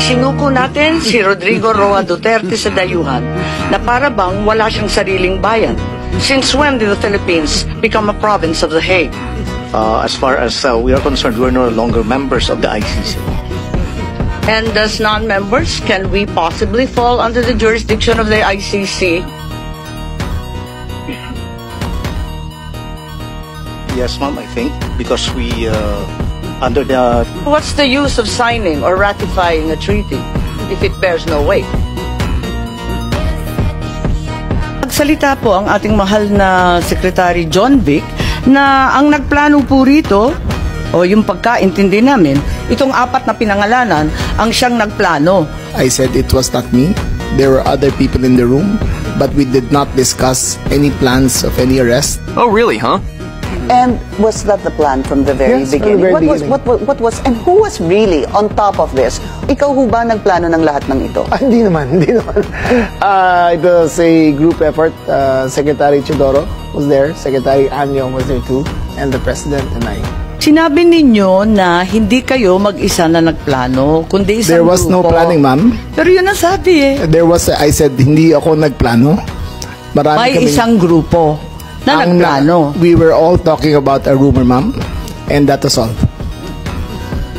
Sinuko natin si Rodrigo Roa Duterte sa dayuhan na para bang wala siyang sariling bayan. Since when did the Philippines become a province of The Hague? As far as we are concerned, we're no longer members of the ICC. And as non-members, can we possibly fall under the jurisdiction of the ICC? Yes, ma'am, I think, because we, under the... What's the use of signing or ratifying a treaty if it bears no weight? Nagsalita po ang ating mahal na Secretary John Vic na ang nagplano po rito, o yung pagkaintindi namin, itong 4 na pinangalanan ang siyang nagplano. I said it was not me. There were other people in the room, but we did not discuss any plans of any arrest. Oh, really, huh? And was that the plan from the very Yes, beginning? from the very What beginning. was, and who was really on top of this? Ikaw ho ba nagplano ng lahat ng ito? Hindi naman. It was a group effort. Secretary Chodoro was there, Secretary Anyong was there too, and the President and I. Sinabi ninyo na hindi kayo mag-isa na nagplano, kundi isang There was no grupo. planning, ma'am. Pero yun ang sabi eh. I said, hindi ako nagplano. Marami May kaming- isang grupo na Ang nagplano. We were all talking about a rumor, ma'am, and that was all.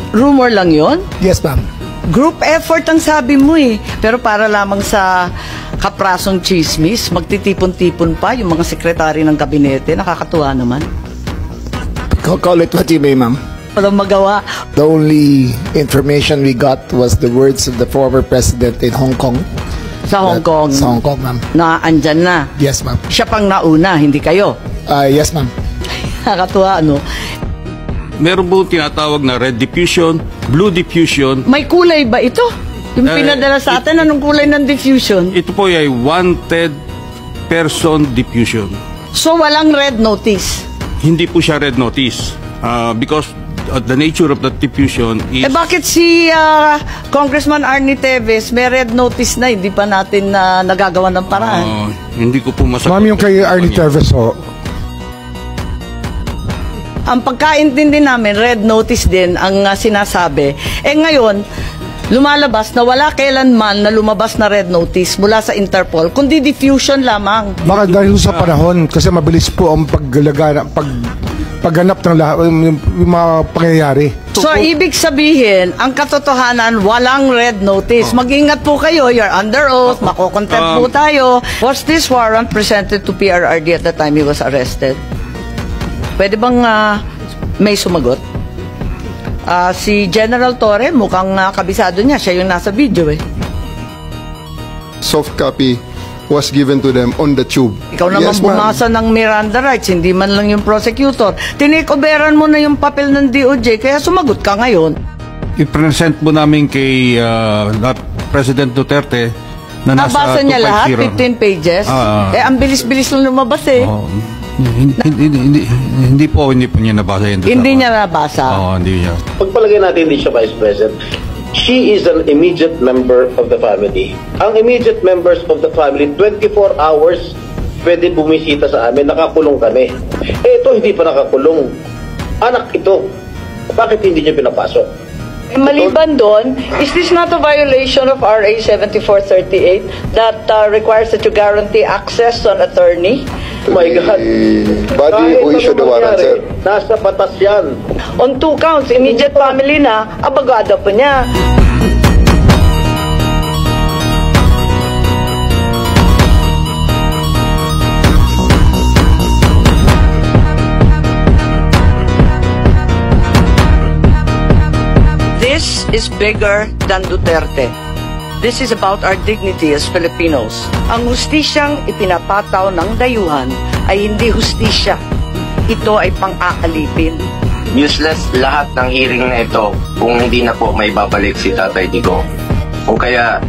Rumor lang yon? Yes, ma'am. Group effort ang sabi mo eh. Pero para lamang sa kaprasong chismis, magtitipon-tipon pa yung mga sekretary ng kabinete. Nakakatuwa naman. Call it what you may, ma'am. Walang magawa. The only information we got was the words of the former president in Hong Kong. Sa Hong Kong. Sa Hong Kong, ma'am. Na andyan na. Yes, ma'am. Siya pang nauna, hindi kayo. Yes, ma'am. Nakakatuwa, ano? Meron po tinatawag na red diffusion, blue diffusion. May kulay ba ito? Yung pinadala sa atin, anong kulay ng diffusion? Ito po ay wanted person diffusion. So, walang red notice. Hindi po siya red notice because the nature of the diffusion is... Eh bakit si Congressman Arnie Teves may red notice na, hindi pa natin nagagawa ng paraan? Hindi ko po masagot. Ma'am, yung kay Arnie Teves, ho. Ang pagkaintindi namin, red notice din ang sinasabi. Eh ngayon, lumalabas na wala kailanman na lumabas na red notice mula sa Interpol, kundi diffusion lamang. Baka dahil sa panahon, kasi mabilis po ang pagganap ng lahat, yung mga pangyayari. So, ibig sabihin, ang katotohanan, walang red notice. Mag-ingat po kayo, you're under oath, makokontempt po tayo. Was this warrant presented to PRRD at the time he was arrested? Pwede bang may sumagot? Si General Torre, mukhang kabisado niya. Siya yung nasa video eh. Soft copy was given to them on the tube. Ikaw naman Yes, ma'am. bumasa ng Miranda rights, hindi man lang yung prosecutor. Tinikoberan mo na yung papel ng DOJ, kaya sumagot ka ngayon. I-present po namin kay President Duterte na nasa Nabasa niya lahat, 250. 15 pages. Ang bilis-bilis lang lumabas eh. Hindi po niya nabasa yun. Hindi niya nabasa. Hindi niya. Pagpalagay natin hindi siya Vice President, she is an immediate member of the family. Ang immediate members of the family, 24 hours pwede bumisita sa amin, nakakulong kami. Ito hindi pa nakakulong. Anak ito. Bakit hindi niya pinapasok? Maliban doon, is this not a violation of RA 7438 that requires that you guarantee access to an attorney? Oh my God. Body who issued the warrant, sir. Nasa batas yan. On 2 counts, immediate family na, abagado pa niya. This is bigger than Duterte. This is about our dignity as Filipinos. Ang hustisyang ipinapataw ng dayuhan ay hindi hustisya. Ito ay pang-aakalipin. Useless lahat ng hearing na ito kung hindi na po may babalik si Tatay Digong. Kung kaya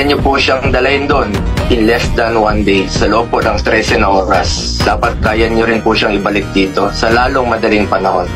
niyo po siyang dalayin doon in less than 1 day sa loob po ng 13 na oras, dapat kaya niyo rin po siyang ibalik dito sa lalong madaling panahon.